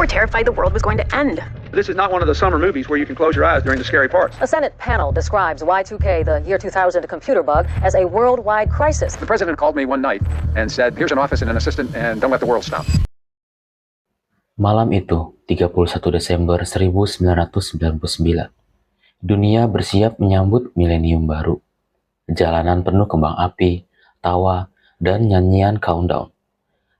were terrified the world was going to end. This is not one of the summer movies where you can close your eyes during the scary parts. A Senate panel describes Y2K, the year 2000 computer bug, as a worldwide crisis. The president called me one night and said, here's an office and an assistant, and don't let the world stop. Malam itu, 31 Desember 1999, dunia bersiap menyambut milenium baru. Jalanan penuh kembang api, tawa, dan nyanyian countdown.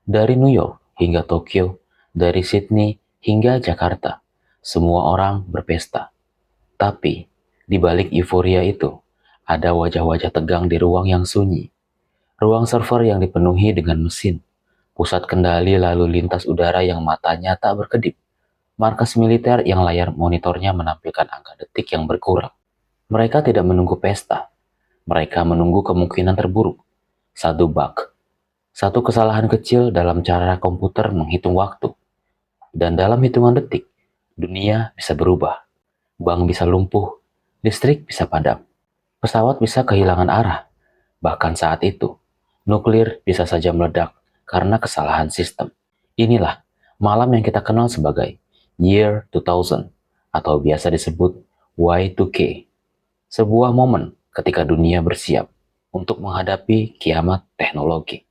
Dari New York hingga Tokyo, dari Sydney hingga Jakarta, semua orang berpesta. Tapi, di balik euforia itu, ada wajah-wajah tegang di ruang yang sunyi. Ruang server yang dipenuhi dengan mesin, pusat kendali lalu lintas udara yang matanya tak berkedip, markas militer yang layar monitornya menampilkan angka detik yang berkurang. Mereka tidak menunggu pesta, mereka menunggu kemungkinan terburuk. Satu bug, satu kesalahan kecil dalam cara komputer menghitung waktu. Dan dalam hitungan detik, dunia bisa berubah. Bank bisa lumpuh, listrik bisa padam, pesawat bisa kehilangan arah. Bahkan saat itu, nuklir bisa saja meledak karena kesalahan sistem. Inilah malam yang kita kenal sebagai Year 2000 atau biasa disebut Y2K. Sebuah momen ketika dunia bersiap untuk menghadapi kiamat teknologi.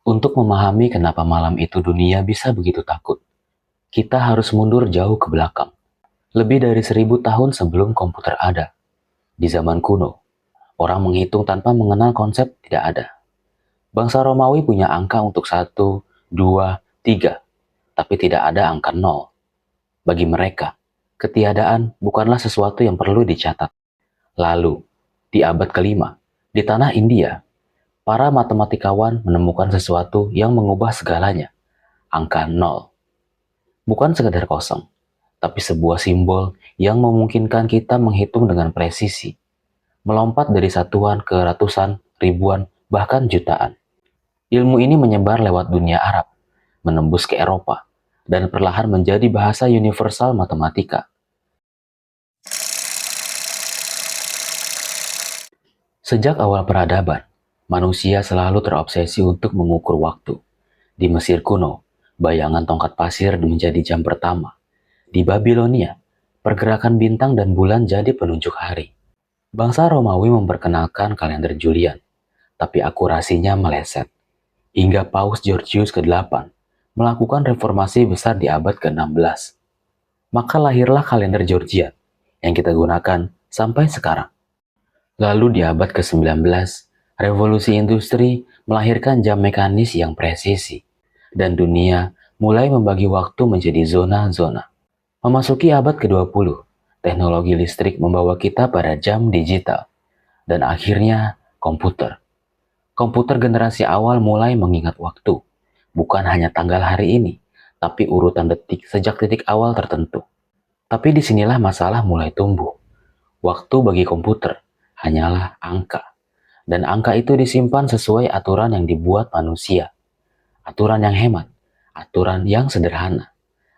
Untuk memahami kenapa malam itu dunia bisa begitu takut, kita harus mundur jauh ke belakang. Lebih dari 1000 tahun sebelum komputer ada. Di zaman kuno, orang menghitung tanpa mengenal konsep tidak ada. Bangsa Romawi punya angka untuk 1, 2, 3, tapi tidak ada angka 0. Bagi mereka, ketiadaan bukanlah sesuatu yang perlu dicatat. Lalu, di abad ke-5, di tanah India, para matematikawan menemukan sesuatu yang mengubah segalanya, angka 0. Bukan sekedar kosong, tapi sebuah simbol yang memungkinkan kita menghitung dengan presisi, melompat dari satuan ke ratusan, ribuan, bahkan jutaan. Ilmu ini menyebar lewat dunia Arab, menembus ke Eropa, dan perlahan menjadi bahasa universal matematika. Sejak awal peradaban, manusia selalu terobsesi untuk mengukur waktu. Di Mesir kuno, bayangan tongkat pasir menjadi jam pertama. Di Babilonia, pergerakan bintang dan bulan jadi penunjuk hari. Bangsa Romawi memperkenalkan kalender Julian, tapi akurasinya meleset. Hingga Paus Georgius ke-8 melakukan reformasi besar di abad ke-16. Maka lahirlah kalender Georgian yang kita gunakan sampai sekarang. Lalu di abad ke-19, revolusi industri melahirkan jam mekanis yang presisi, dan dunia mulai membagi waktu menjadi zona-zona. Memasuki abad ke-20, teknologi listrik membawa kita pada jam digital, dan akhirnya komputer. Komputer generasi awal mulai mengingat waktu, bukan hanya tanggal hari ini, tapi urutan detik sejak titik awal tertentu. Tapi disinilah masalah mulai tumbuh. Waktu bagi komputer hanyalah angka, dan angka itu disimpan sesuai aturan yang dibuat manusia. Aturan yang hemat, aturan yang sederhana,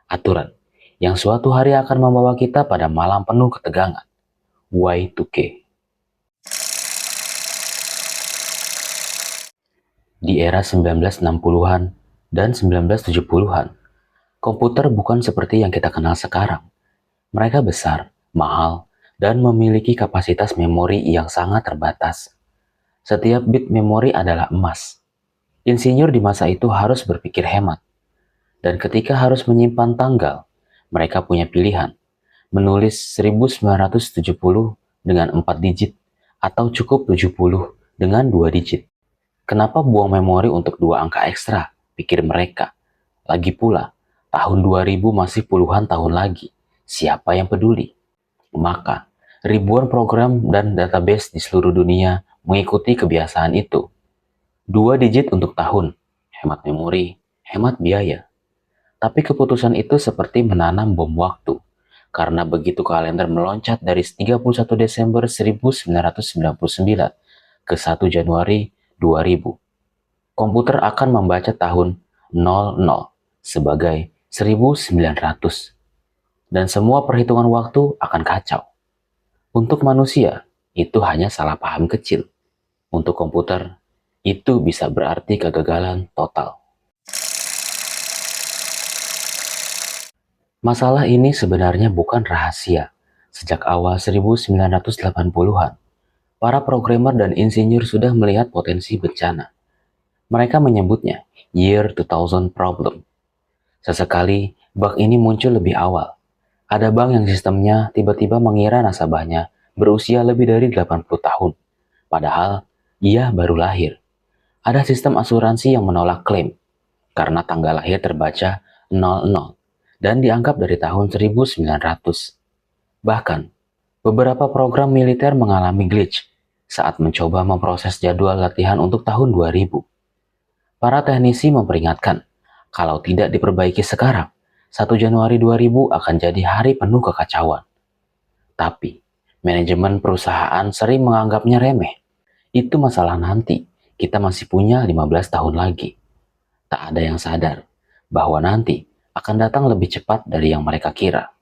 aturan yang suatu hari akan membawa kita pada malam penuh ketegangan, Y2K. Di era 1960-an dan 1970-an, komputer bukan seperti yang kita kenal sekarang. Mereka besar, mahal, dan memiliki kapasitas memori yang sangat terbatas. Setiap bit memori adalah emas. Insinyur di masa itu harus berpikir hemat. Dan ketika harus menyimpan tanggal, mereka punya pilihan, menulis 1970 dengan 4 digit, atau cukup 70 dengan 2 digit. Kenapa buang memori untuk 2 angka ekstra, pikir mereka. Lagi pula, tahun 2000 masih puluhan tahun lagi, siapa yang peduli? Maka, ribuan program dan database di seluruh dunia mengikuti kebiasaan itu. 2 digit untuk tahun, hemat memori, hemat biaya. Tapi keputusan itu seperti menanam bom waktu, karena begitu kalender meloncat dari 31 Desember 1999 ke 1 Januari 2000. Komputer akan membaca tahun 00 sebagai 1900. Dan semua perhitungan waktu akan kacau. Untuk manusia, itu hanya salah paham kecil. Untuk komputer, itu bisa berarti kegagalan total. Masalah ini sebenarnya bukan rahasia. Sejak awal 1980-an, para programmer dan insinyur sudah melihat potensi bencana. Mereka menyebutnya Year 2000 Problem. Sesekali, bug ini muncul lebih awal. Ada bank yang sistemnya tiba-tiba mengira nasabahnya berusia lebih dari 80 tahun. Padahal, ia baru lahir. Ada sistem asuransi yang menolak klaim karena tanggal lahir terbaca 00 dan dianggap dari tahun 1900. Bahkan, beberapa program militer mengalami glitch saat mencoba memproses jadwal latihan untuk tahun 2000. Para teknisi memperingatkan, kalau tidak diperbaiki sekarang, 1 Januari 2000 akan jadi hari penuh kekacauan. Tapi, manajemen perusahaan sering menganggapnya remeh. Itu masalah nanti, kita masih punya 15 tahun lagi. Tak ada yang sadar bahwa nanti akan datang lebih cepat dari yang mereka kira.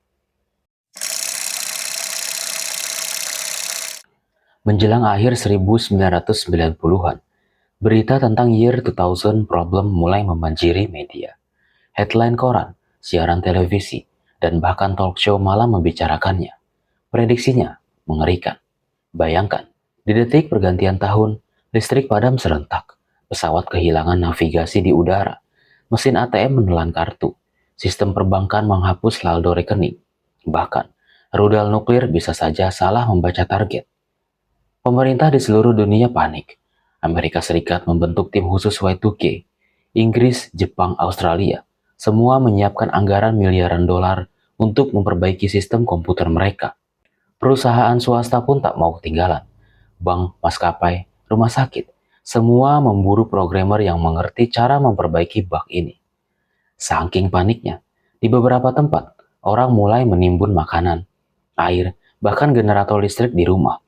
Menjelang akhir 1990-an, berita tentang Year 2000 Problem mulai membanjiri media. Headline koran, siaran televisi, dan bahkan talk show malam membicarakannya. Prediksinya mengerikan. Bayangkan, di detik pergantian tahun, listrik padam serentak, pesawat kehilangan navigasi di udara, mesin ATM menelan kartu, sistem perbankan menghapus saldo rekening, bahkan rudal nuklir bisa saja salah membaca target. Pemerintah di seluruh dunia panik. Amerika Serikat membentuk tim khusus Y2K. Inggris, Jepang, Australia, semua menyiapkan anggaran miliaran dolar untuk memperbaiki sistem komputer mereka. Perusahaan swasta pun tak mau ketinggalan. Bank, maskapai, rumah sakit, semua memburu programmer yang mengerti cara memperbaiki bug ini. Saking paniknya, di beberapa tempat, orang mulai menimbun makanan, air, bahkan generator listrik di rumah.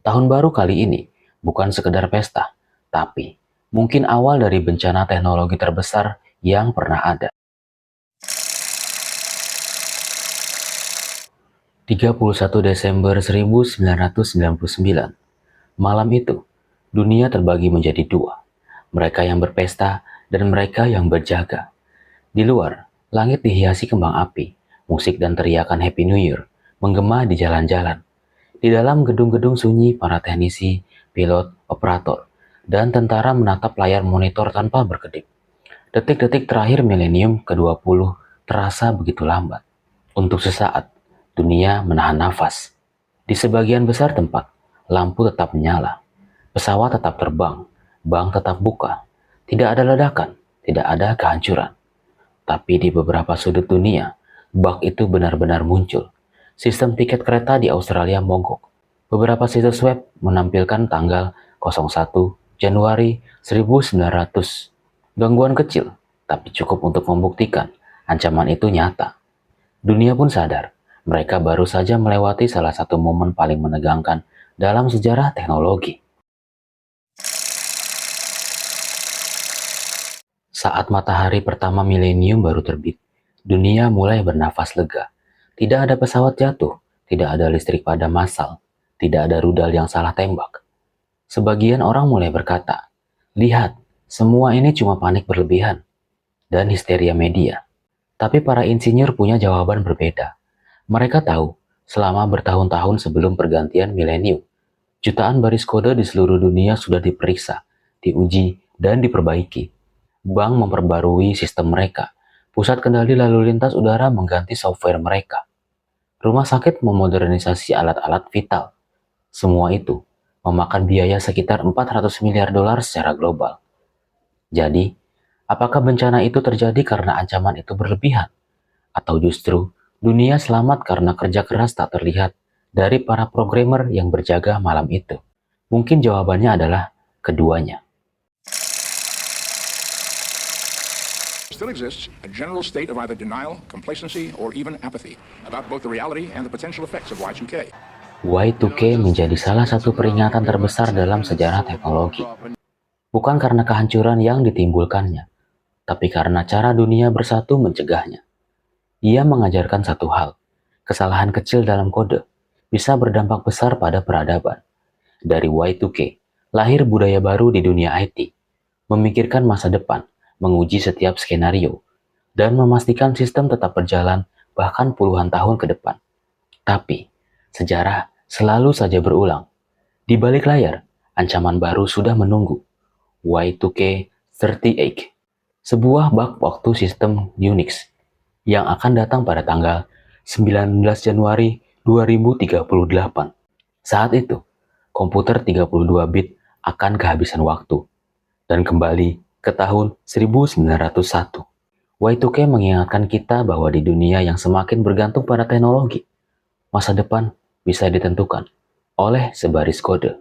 Tahun baru kali ini bukan sekedar pesta, tapi mungkin awal dari bencana teknologi terbesar yang pernah ada. 31 Desember 1999. Malam itu, dunia terbagi menjadi dua. Mereka yang berpesta dan mereka yang berjaga. Di luar, langit dihiasi kembang api, musik dan teriakan Happy New Year menggema di jalan-jalan. Di dalam gedung-gedung sunyi, para teknisi, pilot, operator, dan tentara menatap layar monitor tanpa berkedip. Detik-detik terakhir milenium ke-20 terasa begitu lambat. Untuk sesaat, dunia menahan nafas. Di sebagian besar tempat, lampu tetap menyala. Pesawat tetap terbang, bank tetap buka. Tidak ada ledakan, tidak ada kehancuran. Tapi di beberapa sudut dunia, bug itu benar-benar muncul. Sistem tiket kereta di Australia mogok. Beberapa situs web menampilkan tanggal 01 Januari 1900. Gangguan kecil, tapi cukup untuk membuktikan ancaman itu nyata. Dunia pun sadar, mereka baru saja melewati salah satu momen paling menegangkan dalam sejarah teknologi. Saat matahari pertama milenium baru terbit, dunia mulai bernafas lega. Tidak ada pesawat jatuh, tidak ada listrik padam massal, tidak ada rudal yang salah tembak. Sebagian orang mulai berkata, "Lihat, semua ini cuma panik berlebihan," dan histeria media. Tapi para insinyur punya jawaban berbeda. Mereka tahu, selama bertahun-tahun sebelum pergantian milenium, jutaan baris kode di seluruh dunia sudah diperiksa, diuji, dan diperbaiki. Bank memperbarui sistem mereka. Pusat kendali lalu lintas udara mengganti software mereka. Rumah sakit memodernisasi alat-alat vital. Semua itu memakan biaya sekitar 400 miliar dolar secara global. Jadi, apakah bencana itu terjadi karena ancaman itu berlebihan? Atau justru dunia selamat karena kerja keras tak terlihat dari para programmer yang berjaga malam itu? Mungkin jawabannya adalah keduanya. Still exists a general state of either denial, complacency, or even apathy about both the reality and the potential effects of Y2K. Y2K menjadi salah satu peringatan terbesar dalam sejarah teknologi. Bukan karena kehancuran yang ditimbulkannya, tapi karena cara dunia bersatu mencegahnya. Ia mengajarkan satu hal, kesalahan kecil dalam kode bisa berdampak besar pada peradaban. Dari Y2K, lahir budaya baru di dunia IT, memikirkan masa depan, menguji setiap skenario, dan memastikan sistem tetap berjalan bahkan puluhan tahun ke depan. Tapi, sejarah selalu saja berulang. Di balik layar, ancaman baru sudah menunggu. Y2K38, sebuah bug waktu sistem Unix yang akan datang pada tanggal 19 Januari 2038. Saat itu, komputer 32 bit akan kehabisan waktu dan kembali ke tahun 1901. Y2K mengingatkan kita bahwa di dunia yang semakin bergantung pada teknologi, masa depan bisa ditentukan oleh sebaris kode.